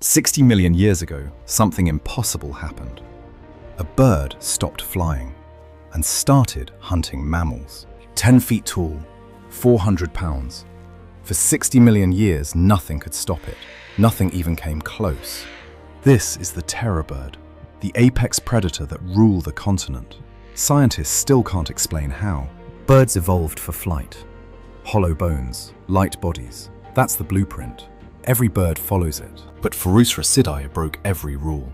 60 million years ago, something impossible happened. A bird stopped flying and started hunting mammals. 10 feet tall, 400 pounds. For 60 million years, nothing could stop it. Nothing even came close. This is the terror bird, the apex predator that ruled the continent. Scientists still can't explain how. Birds evolved for flight. Hollow bones, light bodies. That's the blueprint. Every bird follows it. But Phorus racidae broke every rule.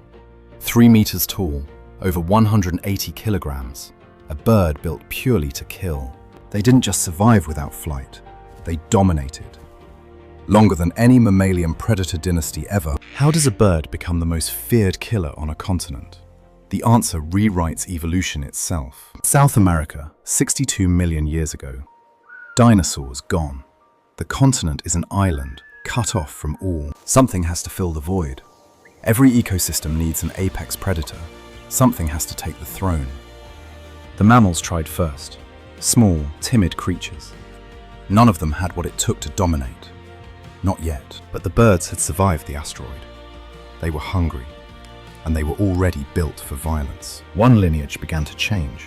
3 meters tall, over 180 kilograms. A bird built purely to kill. They didn't just survive without flight. They dominated. Longer than any mammalian predator dynasty ever. How does a bird become the most feared killer on a continent? The answer rewrites evolution itself. South America, 62 million years ago. Dinosaurs gone. The continent is an island, cut off from all. Something has to fill the void. Every ecosystem needs an apex predator. Something has to take the throne. The mammals tried first. Small, timid creatures. None of them had what it took to dominate. Not yet. But the birds had survived the asteroid. They were hungry, and they were already built for violence. One lineage began to change.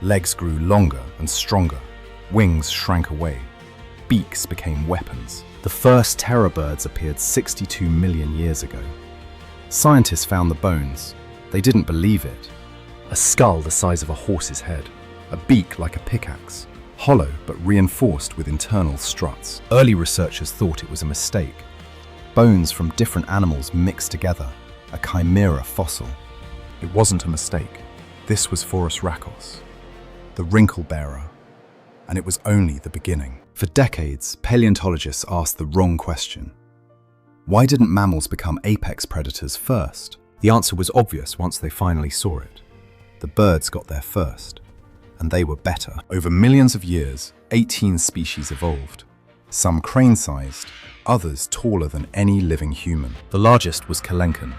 Legs grew longer and stronger. Wings shrank away. Beaks became weapons. The first terror birds appeared 62 million years ago. Scientists found the bones. They didn't believe it. A skull the size of a horse's head. A beak like a pickaxe. Hollow but reinforced with internal struts. Early researchers thought it was a mistake. Bones from different animals mixed together. A chimera fossil. It wasn't a mistake. This was Phorus racos, the wrinkle bearer. And it was only the beginning. For decades, paleontologists asked the wrong question. Why didn't mammals become apex predators first? The answer was obvious once they finally saw it. The birds got there first, and they were better. Over millions of years, 18 species evolved. Some crane-sized, others taller than any living human. The largest was Kelenken,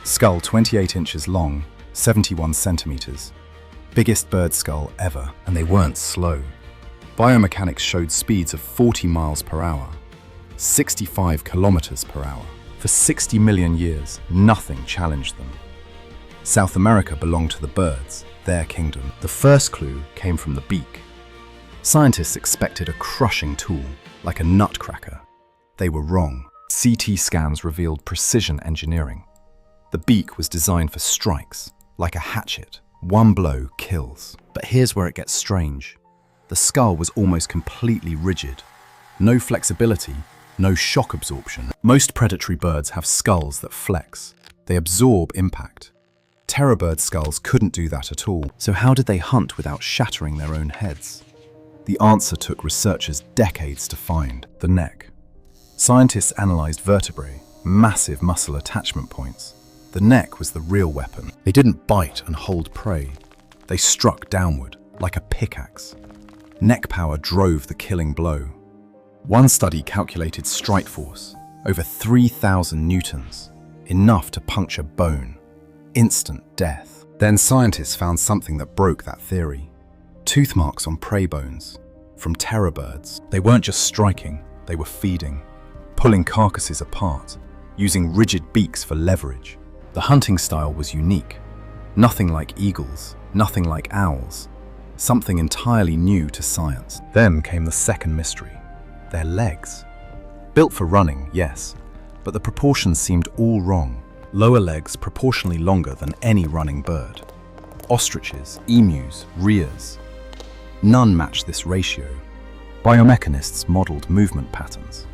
skull 28 inches long, 71 centimeters. Biggest bird skull ever, and they weren't slow. Biomechanics showed speeds of 40 miles per hour, 65 kilometers per hour. For 60 million years, nothing challenged them. South America belonged to the birds, their kingdom. The first clue came from the beak. Scientists expected a crushing tool, like a nutcracker. They were wrong. CT scans revealed precision engineering. The beak was designed for strikes, like a hatchet. One blow kills. But here's where it gets strange. The skull was almost completely rigid. No flexibility, no shock absorption. Most predatory birds have skulls that flex. They absorb impact. Terror bird skulls couldn't do that at all. So how did they hunt without shattering their own heads? The answer took researchers decades to find: the neck. Scientists analyzed vertebrae, massive muscle attachment points. The neck was the real weapon. They didn't bite and hold prey. They struck downward, like a pickaxe. Neck power drove the killing blow. One study calculated strike force, over 3,000 newtons, enough to puncture bone. Instant death. Then scientists found something that broke that theory. Tooth marks on prey bones, from terror birds. They weren't just striking, they were feeding, pulling carcasses apart, using rigid beaks for leverage. The hunting style was unique. Nothing like eagles, nothing like owls. Something entirely new to science. Then came the second mystery: their legs. Built for running, yes, but the proportions seemed all wrong. Lower legs proportionally longer than any running bird. Ostriches, emus, rheas. None matched this ratio. Biomechanists modeled movement patterns.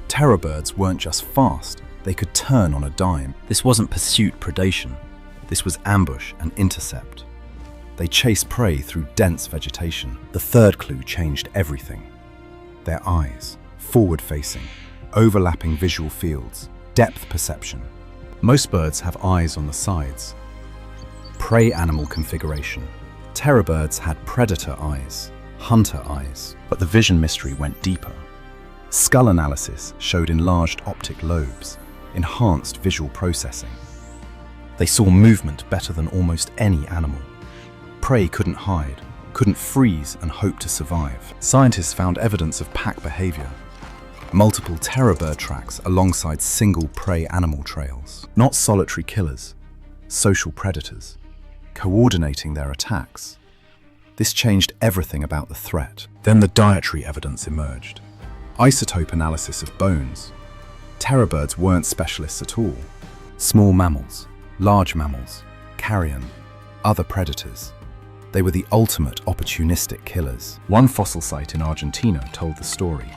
Terror birds weren't just fast, they could turn on a dime. This wasn't pursuit predation. This was ambush and intercept. They chased prey through dense vegetation. The third clue changed everything. Their eyes, forward-facing, overlapping visual fields, depth perception. Most birds have eyes on the sides. Prey animal configuration. Terror birds had predator eyes, hunter eyes, but the vision mystery went deeper. Skull analysis showed enlarged optic lobes, enhanced visual processing. They saw movement better than almost any animal. Prey couldn't hide, couldn't freeze and hope to survive. Scientists found evidence of pack behavior. Multiple terror bird tracks alongside single prey animal trails. Not solitary killers, social predators, coordinating their attacks. This changed everything about the threat. Then the dietary evidence emerged. Isotope analysis of bones. Terror birds weren't specialists at all. Small mammals, large mammals, carrion, other predators. They were the ultimate opportunistic killers. One fossil site in Argentina told the story.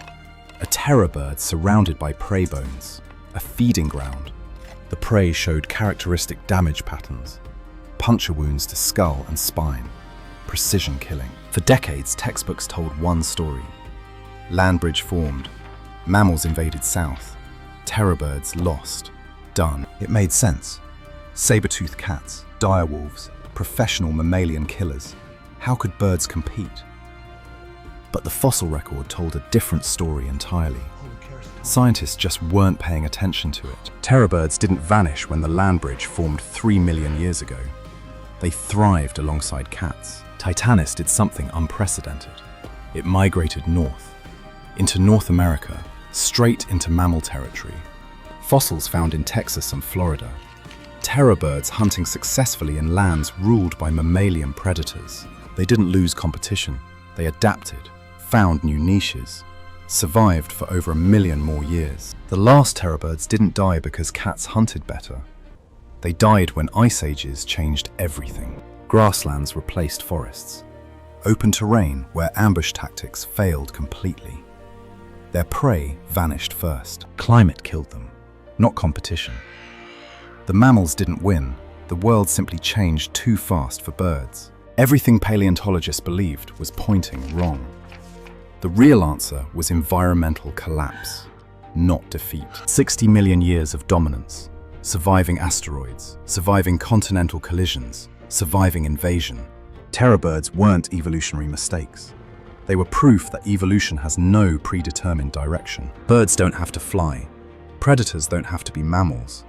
A terror bird surrounded by prey bones, a feeding ground. The prey showed characteristic damage patterns, puncture wounds to skull and spine, precision killing. For decades, textbooks told one story. Land bridge formed, mammals invaded south, terror birds lost, done. It made sense. Saber-toothed cats, dire wolves, professional mammalian killers. How could birds compete? But the fossil record told a different story entirely. Scientists just weren't paying attention to it. Terror birds didn't vanish when the land bridge formed 3 million years ago. They thrived alongside cats. Titanis did something unprecedented. It migrated north, into North America, straight into mammal territory. Fossils found in Texas and Florida. Terror birds hunting successfully in lands ruled by mammalian predators. They didn't lose competition. They adapted, found new niches, survived for over 1 million more years. The last terror birds didn't die because cats hunted better. They died when ice ages changed everything. Grasslands replaced forests. Open terrain where ambush tactics failed completely. Their prey vanished first. Climate killed them, not competition. The mammals didn't win. The world simply changed too fast for birds. Everything paleontologists believed was pointing wrong. The real answer was environmental collapse, not defeat. 60 million years of dominance, surviving asteroids, surviving continental collisions, surviving invasion. Terror birds weren't evolutionary mistakes. They were proof that evolution has no predetermined direction. Birds don't have to fly. Predators don't have to be mammals.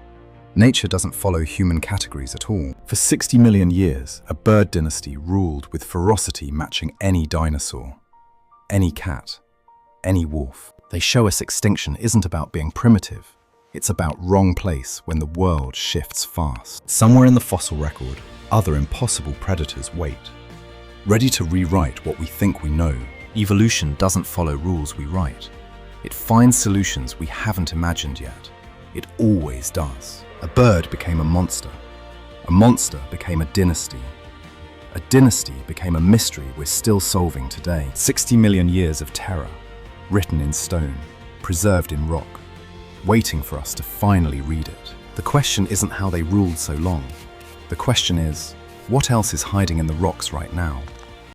Nature doesn't follow human categories at all. For 60 million years, a bird dynasty ruled with ferocity matching any dinosaur, any cat, any wolf. They show us extinction isn't about being primitive. It's about wrong place when the world shifts fast. Somewhere in the fossil record, other impossible predators wait, ready to rewrite what we think we know. Evolution doesn't follow rules we write. It finds solutions we haven't imagined yet. It always does. A bird became a monster. A monster became a dynasty. A dynasty became a mystery we're still solving today. 60 million years of terror, written in stone, preserved in rock, waiting for us to finally read it. The question isn't how they ruled so long. The question is, what else is hiding in the rocks right now?